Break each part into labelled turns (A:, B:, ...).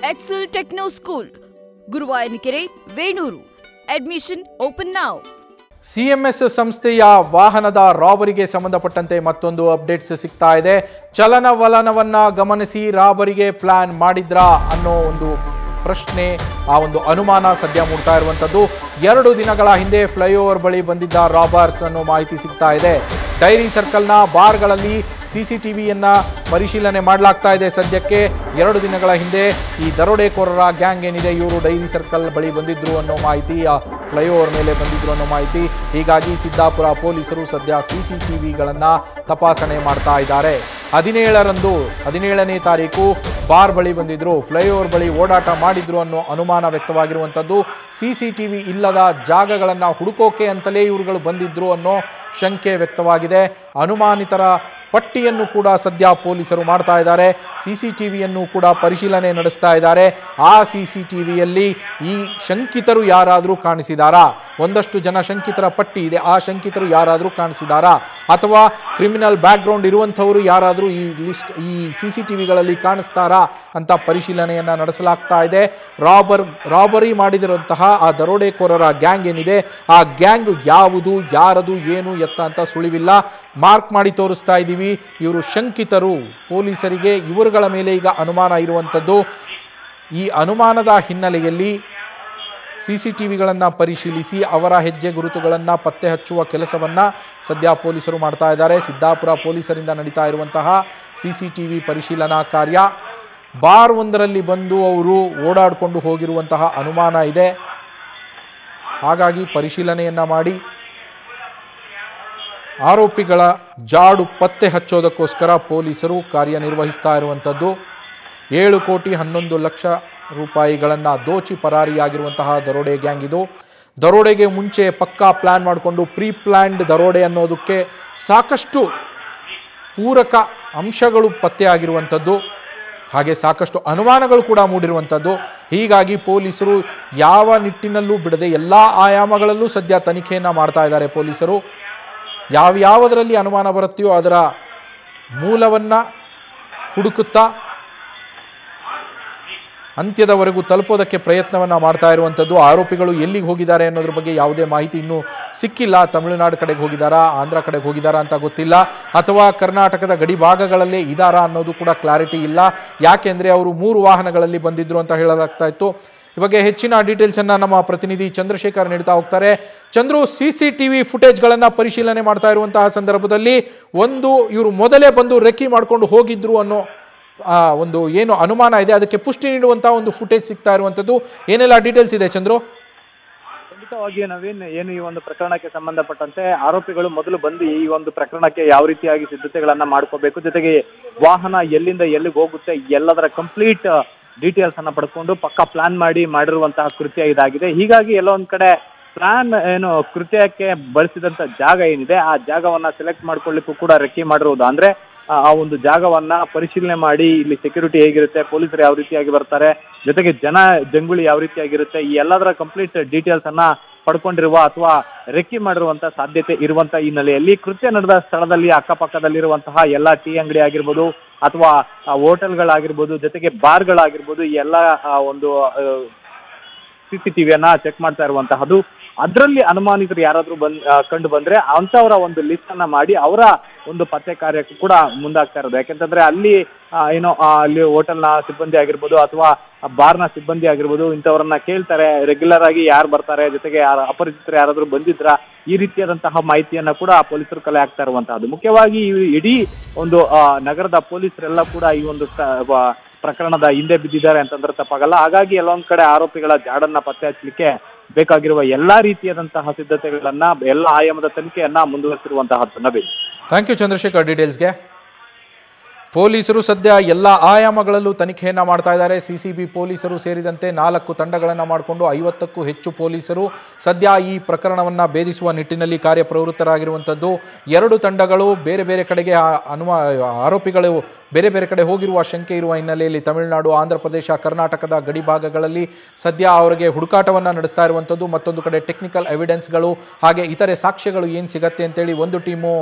A: Excel Techno School, Guruvayanikere, Venuru. Admission open now.
B: CMS ಸಂಸ್ಥೆಯ ವಾಹನದ ರಾಬರಿಗೆ ಸಂಬಂಧಪಟ್ಟಂತೆ ಮತ್ತೊಂದು ಅಪ್ಡೇಟ್ಸ್ ಸಿಗ್ತಾ ಇದೆ. ಚಲನವಲನವನ್ನ ಗಮನಿಸಿ ರಾಬರಿಗೆ ಪ್ಲಾನ್ ಮಾಡಿದ್ರಾ ಅನ್ನೋ ಒಂದು ಪ್ರಶ್ನೆ, ಆ ಒಂದು ಅನುಮಾನ ಸದ್ಯ ಮೂಡ್ತಾ ಇರುವಂತದ್ದು. 2 ದಿನಗಳ ಹಿಂದೆ ಫ್ಲೈಓವರ್ ಬಳಿ ಬಂದಿದ್ದ ರಾಬರ್ಸ್ ಅನ್ನೋ ಮಾಹಿತಿ ಸಿಗ್ತಾ ಇದೆ. ಡೈರಿ ಸರ್ಕಲ್ನ ಬಾರ್ಗಳಲ್ಲಿ ಸಿಸಿಟಿವಿಯನ್ನ ಪರಿಶೀಲನೆ ಮಾಡಲಾಗ್ತಾ ಇದೆ. ಸದ್ಯಕ್ಕೆ 2 ದಿನಗಳ ಹಿಂದೆ ಈ ದರೋಡೆಕೋರರ ಗ್ಯಾಂಗ್ ಏನಿದೆ ಇವರು ಡೈರಿ ಸರ್ಕಲ್ ಬಳಿ ಬಂದಿದ್ರು ಅನ್ನೋ ಮಾಹಿತಿ, ಫ್ಲೈಓವರ್ ಮೇಲೆ ಬಂದಿದ್ರು ಅನ್ನೋ ಮಾಹಿತಿ. ಹೀಗಾಗಿ ಸಿದ್ದಾಪುರ ಪೊಲೀಸರು ಸದ್ಯ ಸಿಸಿಟಿವಿಗಳನ್ನ ತಪಾಸಣೆ ಮಾಡ್ತಾ ಇದ್ದಾರೆ. 17ನೇ ತಾರೀಕು ಬಾರ್ ಬಳಿ ಬಂದಿದ್ರು, ಫ್ಲೈಓವರ್ ಬಳಿ ಓಡಾಟ ಮಾಡಿದ್ರು ಅನ್ನೋ ಅನುಮಾನ ವ್ಯಕ್ತವಾಗಿರುವಂಥದ್ದು. ಸಿಸಿಟಿವಿ ಇಲ್ಲದ ಜಾಗಗಳನ್ನು ಹುಡುಕೋಕೆ ಅಂತಲೇ ಇವರುಗಳು ಬಂದಿದ್ರು ಅನ್ನೋ ಶಂಕೆ ವ್ಯಕ್ತವಾಗಿದೆ. ಅನುಮಾನಿತರ ಪಟ್ಟಿಯನ್ನು ಕೂಡ ಸದ್ಯ ಪೊಲೀಸರು ಮಾಡ್ತಾ ಇದ್ದಾರೆ. ಸಿಸಿಟಿವಿಯನ್ನು ಕೂಡ ಪರಿಶೀಲನೆ ನಡೆಸ್ತಾ ಇದ್ದಾರೆ. ಆ ಸಿಸಿಟಿವಿಯಲ್ಲಿ ಈ ಶಂಕಿತರು ಯಾರಾದರೂ ಕಾಣಿಸಿದಾರಾ? ಒಂದಷ್ಟು ಜನ ಶಂಕಿತರ ಪಟ್ಟಿ ಇದೆ, ಆ ಶಂಕಿತರು ಯಾರಾದರೂ ಕಾಣಿಸಿದಾರಾ ಅಥವಾ ಕ್ರಿಮಿನಲ್ ಬ್ಯಾಕ್ಗ್ರೌಂಡ್ ಇರುವಂಥವರು ಯಾರಾದರೂ ಈ ಸಿಸಿಟಿವಿಗಳಲ್ಲಿ ಕಾಣಿಸ್ತಾರಾ ಅಂತ ಪರಿಶೀಲನೆಯನ್ನು ನಡೆಸಲಾಗ್ತಾ ಇದೆ. ರಾಬರಿ ಮಾಡಿದಿರುವಂತಹ ಆ ದರೋಡೆಕೋರರ ಗ್ಯಾಂಗ್ ಏನಿದೆ, ಆ ಗ್ಯಾಂಗ್ ಯಾವುದು, ಯಾರದು, ಏನು ಎತ್ತ ಅಂತ ಸುಳಿವಿಲ್ಲ. ಮಾರ್ಕ್ ಮಾಡಿ ತೋರಿಸ್ತಾ ಇದ್ದೀವಿ. ಇವರು ಶಂಕಿತರು. ಪೊಲೀಸರಿಗೆ ಇವರುಗಳ ಮೇಲೆ ಈಗ ಅನುಮಾನ ಇರುವಂಥದ್ದು. ಈ ಅನುಮಾನದ ಹಿನ್ನೆಲೆಯಲ್ಲಿ ಸಿಸಿಟಿವಿಗಳನ್ನು ಪರಿಶೀಲಿಸಿ ಅವರ ಹೆಜ್ಜೆ ಗುರುತುಗಳನ್ನು ಪತ್ತೆ ಹಚ್ಚುವ ಕೆಲಸವನ್ನು ಸದ್ಯ ಪೊಲೀಸರು ಮಾಡ್ತಾ ಇದ್ದಾರೆ. ಸಿದ್ದಾಪುರ ಪೊಲೀಸರಿಂದ ನಡೀತಾ ಇರುವಂತಹ ಸಿಸಿಟಿವಿ ಪರಿಶೀಲನಾ ಕಾರ್ಯ. ಬಾರ್ ಒಂದರಲ್ಲಿ ಬಂದು ಅವರು ಓಡಾಡಿಕೊಂಡು ಹೋಗಿರುವಂತಹ ಅನುಮಾನ ಇದೆ. ಹಾಗಾಗಿ ಪರಿಶೀಲನೆಯನ್ನು ಮಾಡಿ ಆರೋಪಿಗಳ ಜಾಡು ಪತ್ತೆ ಹಚ್ಚೋದಕ್ಕೋಸ್ಕರ ಪೊಲೀಸರು ಕಾರ್ಯನಿರ್ವಹಿಸ್ತಾ ಇರುವಂಥದ್ದು. 7,11,00,000 ರೂಪಾಯಿಗಳನ್ನು ದೋಚಿ ಪರಾರಿಯಾಗಿರುವಂತಹ ದರೋಡೆ ಗ್ಯಾಂಗ್ ಇದು. ದರೋಡೆಗೆ ಮುಂಚೆ ಪಕ್ಕಾ ಪ್ಲ್ಯಾನ್ ಮಾಡಿಕೊಂಡು ಪ್ರೀ ಪ್ಲ್ಯಾನ್ಡ್ ದರೋಡೆ ಅನ್ನೋದಕ್ಕೆ ಸಾಕಷ್ಟು ಪೂರಕ ಅಂಶಗಳು ಪತ್ತೆಯಾಗಿರುವಂಥದ್ದು. ಹಾಗೆ ಸಾಕಷ್ಟು ಅನುಮಾನಗಳು ಕೂಡ ಮೂಡಿರುವಂಥದ್ದು. ಹೀಗಾಗಿ ಪೊಲೀಸರು ಯಾವ ನಿಟ್ಟಿನಲ್ಲೂ ಬಿಡದೆ ಎಲ್ಲ ಆಯಾಮಗಳಲ್ಲೂ ಸದ್ಯ ತನಿಖೆಯನ್ನು ಮಾಡ್ತಾ ಇದ್ದಾರೆ. ಪೊಲೀಸರು ಯಾವ್ಯಾವುದರಲ್ಲಿ ಅನುಮಾನ ಬರುತ್ತೆಯೋ ಅದರ ಮೂಲವನ್ನು ಹುಡುಕುತ್ತಾ ಅಂತ್ಯದವರೆಗೂ ತಲುಪೋದಕ್ಕೆ ಪ್ರಯತ್ನವನ್ನು ಮಾಡ್ತಾ ಇರುವಂಥದ್ದು. ಆರೋಪಿಗಳು ಎಲ್ಲಿಗೆ ಹೋಗಿದ್ದಾರೆ ಅನ್ನೋದ್ರ ಬಗ್ಗೆ ಯಾವುದೇ ಮಾಹಿತಿ ಇನ್ನೂ ಸಿಕ್ಕಿಲ್ಲ. ತಮಿಳುನಾಡು ಕಡೆಗೆ ಹೋಗಿದ್ದಾರಾ, ಆಂಧ್ರ ಕಡೆಗೆ ಹೋಗಿದ್ದಾರಾ ಅಂತ ಗೊತ್ತಿಲ್ಲ, ಅಥವಾ ಕರ್ನಾಟಕದ ಗಡಿ ಭಾಗಗಳಲ್ಲೇ ಇದ್ದಾರಾ ಅನ್ನೋದು ಕೂಡ ಕ್ಲಾರಿಟಿ ಇಲ್ಲ. ಯಾಕೆಂದರೆ ಅವರು 3 ವಾಹನಗಳಲ್ಲಿ ಬಂದಿದ್ರು ಅಂತ ಹೇಳಲಾಗ್ತಾ ಇತ್ತು. ಈ ಬಗ್ಗೆ ಹೆಚ್ಚಿನ ಡೀಟೇಲ್ಸನ್ನು ನಮ್ಮ ಪ್ರತಿನಿಧಿ ಚಂದ್ರಶೇಖರ್ ನೀಡ್ತಾ ಹೋಗ್ತಾರೆ. ಚಂದ್ರು, ಸಿಸಿಟಿವಿ ಫುಟೇಜ್ಗಳನ್ನು ಪರಿಶೀಲನೆ ಮಾಡ್ತಾ ಇರುವಂತಹ ಸಂದರ್ಭದಲ್ಲಿ ಇವರು ಮೊದಲೇ ಬಂದು ರೆಕ್ಕಿ ಮಾಡಿಕೊಂಡು ಹೋಗಿದ್ರು ಅನ್ನೋ ಒಂದು ಏನು ಅನುಮಾನ ಇದೆ, ಅದಕ್ಕೆ ಪುಷ್ಟಿ ನೀಡುವಂತಹ ಒಂದು ಫುಟೇಜ್ ಸಿಗ್ತಾ ಇರುವಂಥದ್ದು. ಏನೆಲ್ಲ ಡೀಟೇಲ್ಸ್ ಇದೆ ಚಂದ್ರು?
C: ಖಂಡಿತವಾಗಿಯೂ ನವೀನ್, ಏನು ಈ ಒಂದು ಪ್ರಕರಣಕ್ಕೆ ಸಂಬಂಧಪಟ್ಟಂತೆ ಆರೋಪಿಗಳು ಮೊದಲು ಬಂದು ಈ ಒಂದು ಪ್ರಕರಣಕ್ಕೆ ಯಾವ ರೀತಿಯಾಗಿ ಸಿದ್ಧತೆಗಳನ್ನ ಮಾಡ್ಕೋಬೇಕು, ಜೊತೆಗೆ ವಾಹನ ಎಲ್ಲಿಂದ ಎಲ್ಲಿಗೆ ಹೋಗುತ್ತೆ ಎಲ್ಲದರ ಕಂಪ್ಲೀಟ್ ಡೀಟೇಲ್ಸ್ ಅನ್ನ ಪಡ್ಕೊಂಡು ಪಕ್ಕಾ ಪ್ಲಾನ್ ಮಾಡಿರುವಂತಹ ಕೃತ್ಯ ಇದಾಗಿದೆ. ಹೀಗಾಗಿ ಎಲ್ಲೋ ಒಂದ್ ಕಡೆ ಪ್ಲಾನ್ ಕೃತ್ಯಕ್ಕೆ ಬಳಸಿದಂತ ಜಾಗ ಏನಿದೆ ಆ ಜಾಗವನ್ನ ಸೆಲೆಕ್ಟ್ ಮಾಡ್ಕೊಳ್ಳಿಕ್ಕೂ ಕೂಡ ರೆಕ್ಕಿ ಮಾಡಿರುವುದು. ಅಂದ್ರೆ ಆ ಒಂದು ಜಾಗವನ್ನ ಪರಿಶೀಲನೆ ಮಾಡಿ ಇಲ್ಲಿ ಸೆಕ್ಯೂರಿಟಿ ಹೇಗಿರುತ್ತೆ, ಪೊಲೀಸರು ಯಾವ ರೀತಿಯಾಗಿ ಬರ್ತಾರೆ, ಜೊತೆಗೆ ಜಂಗುಳಿ ಯಾವ ರೀತಿಯಾಗಿರುತ್ತೆ, ಈ ಎಲ್ಲದರ ಕಂಪ್ಲೀಟ್ ಡೀಟೇಲ್ಸ್ ಅನ್ನ ಪಡ್ಕೊಂಡಿರುವ ಅಥವಾ ರೆಕ್ಕಿ ಮಾಡಿರುವಂತಹ ಸಾಧ್ಯತೆ ಇರುವಂತಹ ಹಿನ್ನೆಲೆಯಲ್ಲಿ ಕೃತ್ಯ ನಡೆದ ಸ್ಥಳದಲ್ಲಿ ಅಕ್ಕಪಕ್ಕದಲ್ಲಿರುವಂತಹ ಎಲ್ಲ ಟೀ ಅಂಗಡಿ ಆಗಿರ್ಬೋದು ಅಥವಾ ಹೋಟೆಲ್ಗಳಾಗಿರ್ಬೋದು, ಜೊತೆಗೆ ಬಾರ್ಗಳಾಗಿರ್ಬೋದು, ಈ ಎಲ್ಲ ಒಂದು ಸಿಸಿಟಿವಿಯನ್ನ ಚೆಕ್ ಮಾಡ್ತಾ ಇರುವಂತಹದ್ದು. ಅದರಲ್ಲಿ ಅನುಮಾನಿತರು ಯಾರಾದ್ರೂ ಕಂಡು ಬಂದ್ರೆ ಅಂತವರ ಒಂದು ಲಿಸ್ಟ್ ಅನ್ನ ಮಾಡಿ ಅವರ ಒಂದು ಪತ್ತೆ ಕಾರ್ಯಕ್ಕೂ ಕೂಡ ಮುಂದಾಗ್ತಾ ಇರೋದು. ಯಾಕೆಂತಂದ್ರೆ ಅಲ್ಲಿ ಅಲ್ಲಿ ಹೋಟೆಲ್ನ ಸಿಬ್ಬಂದಿ ಆಗಿರ್ಬೋದು ಅಥವಾ ಬಾರ್ನ ಸಿಬ್ಬಂದಿ ಆಗಿರ್ಬೋದು, ಇಂಥವ್ರನ್ನ ಕೇಳ್ತಾರೆ ರೆಗ್ಯುಲರ್ ಆಗಿ ಯಾರು ಬರ್ತಾರೆ, ಜೊತೆಗೆ ಅಪರಿಚಿತರು ಯಾರಾದ್ರೂ ಬಂದಿದ್ರ, ಈ ರೀತಿಯಾದಂತಹ ಮಾಹಿತಿಯನ್ನ ಕೂಡ ಪೊಲೀಸರು ಕಲೆ ಹಾಕ್ತಾ ಇರುವಂತಹದ್ದು. ಮುಖ್ಯವಾಗಿ ಇಡೀ ಒಂದು ನಗರದ ಪೊಲೀಸರೆಲ್ಲ ಕೂಡ ಈ ಒಂದು ಪ್ರಕರಣದ ಹಿಂದೆ ಬಿದ್ದಿದ್ದಾರೆ ಅಂತಂದ್ರೆ ತಪ್ಪಾಗಲ್ಲ. ಹಾಗಾಗಿ ಎಲ್ಲೊಂದ್ ಕಡೆ ಆರೋಪಿಗಳ ಜಾಡನ್ನ ಪತ್ತೆ ಹಚ್ಚಲಿಕ್ಕೆ ಬೇಕಾಗಿರುವ ಎಲ್ಲಾ ರೀತಿಯಾದಂತಹ ಸಿದ್ಧತೆಗಳನ್ನ, ಎಲ್ಲ ಆಯಾಮದ ತನಿಖೆಯನ್ನ ಮುಂದುವರಿಸಿರುವಂತಹ ನವೀನ್.
B: ಥ್ಯಾಂಕ್ ಯು ಚಂದ್ರಶೇಖರ್ ಡೀಟೇಲ್ಸ್ಗೆ. ಪೊಲೀಸರು ಸದ್ಯ ಎಲ್ಲ ಆಯಾಮಗಳಲ್ಲೂ ತನಿಖೆಯನ್ನು ಮಾಡ್ತಾ ಇದ್ದಾರೆ. ಸಿಸಿಬಿ ಪೊಲೀಸರು ಸೇರಿದಂತೆ 4 ತಂಡಗಳನ್ನು ಮಾಡಿಕೊಂಡು 50ಕ್ಕೂ ಹೆಚ್ಚು ಪೊಲೀಸರು ಸದ್ಯ ಈ ಪ್ರಕರಣವನ್ನು ಭೇದಿಸುವ ನಿಟ್ಟಿನಲ್ಲಿ ಕಾರ್ಯಪ್ರವೃತ್ತರಾಗಿರುವಂಥದ್ದು. 2 ತಂಡಗಳು ಬೇರೆ ಬೇರೆ ಕಡೆಗೆ ಆರೋಪಿಗಳು ಬೇರೆ ಬೇರೆ ಕಡೆ ಹೋಗಿರುವ ಶಂಕೆ ಇರುವ ಹಿನ್ನೆಲೆಯಲ್ಲಿ ತಮಿಳುನಾಡು, ಆಂಧ್ರ ಪ್ರದೇಶ, ಕರ್ನಾಟಕದ ಗಡಿ ಭಾಗಗಳಲ್ಲಿ ಸದ್ಯ ಅವರಿಗೆ ಹುಡುಕಾಟವನ್ನು ನಡೆಸ್ತಾ ಇರುವಂಥದ್ದು. ಮತ್ತೊಂದು ಕಡೆ ಟೆಕ್ನಿಕಲ್ ಎವಿಡೆನ್ಸ್ಗಳು ಹಾಗೆ ಇತರೆ ಸಾಕ್ಷ್ಯಗಳು ಏನು ಸಿಗತ್ತೆ ಅಂತೇಳಿ ಒಂದು ಟೀಮು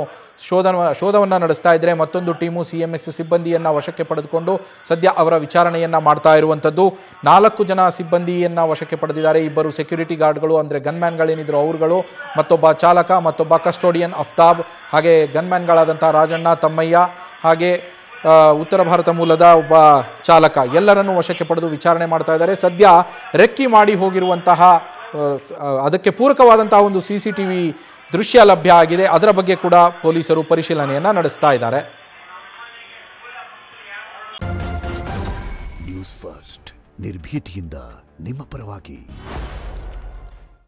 B: ಶೋಧವನ್ನು ನಡೆಸ್ತಾ ಇದ್ದರೆ, ಮತ್ತೊಂದು ಟೀಮು ಸಿಎಂಎಸ್ ಸಿಬ್ಬಂದಿಯನ್ನು ವಶಕ್ಕೆ ಪಡೆದುಕೊಂಡು ಸದ್ಯ ಅವರ ವಿಚಾರಣೆಯನ್ನು ಮಾಡ್ತಾ ಇರುವಂಥದ್ದು. 4 ಜನ ಸಿಬ್ಬಂದಿಯನ್ನು ವಶಕ್ಕೆ ಪಡೆದಿದ್ದಾರೆ. 2 ಸೆಕ್ಯೂರಿಟಿ ಗಾರ್ಡ್ಗಳು ಅಂದರೆ ಗನ್ಮ್ಯಾನ್ಗಳೇನಿದ್ರು ಅವರುಗಳು, ಮತ್ತೊಬ್ಬ ಚಾಲಕ, ಮತ್ತೊಬ್ಬ ಕಸ್ಟೋಡಿಯನ್ ಅಫ್ತಾಬ್, ಹಾಗೆ ಗನ್ಮ್ಯಾನ್ಗಳಾದಂಥ ರಾಜಣ್ಣ, ತಮ್ಮಯ್ಯ, ಹಾಗೆ ಉತ್ತರ ಭಾರತ ಮೂಲದ ಒಬ್ಬ ಚಾಲಕ ಎಲ್ಲರನ್ನೂ ವಶಕ್ಕೆ ಪಡೆದು ವಿಚಾರಣೆ ಮಾಡ್ತಾ ಇದ್ದಾರೆ. ಸದ್ಯ ರೆಕ್ಕಿ ಮಾಡಿ ಹೋಗಿರುವಂತಹ ಅದಕ್ಕೆ ಪೂರಕವಾದಂತಹ ಒಂದು CCTV ದೃಶ್ಯ ಲಭ್ಯ ಆಗಿದೆ. ಅದರ ಬಗ್ಗೆ ಕೂಡ ಪೊಲೀಸರು ಪರಿಶೀಲನೆಯನ್ನು ನಡೆಸ್ತಾ ಇದ್ದಾರೆ.
D: ನ್ಯೂಸ್ ಫಸ್ಟ್ ನಿರ್ಭೀತಿಯಿಂದ ನಿಮ್ಮ ಪರವಾಗಿ.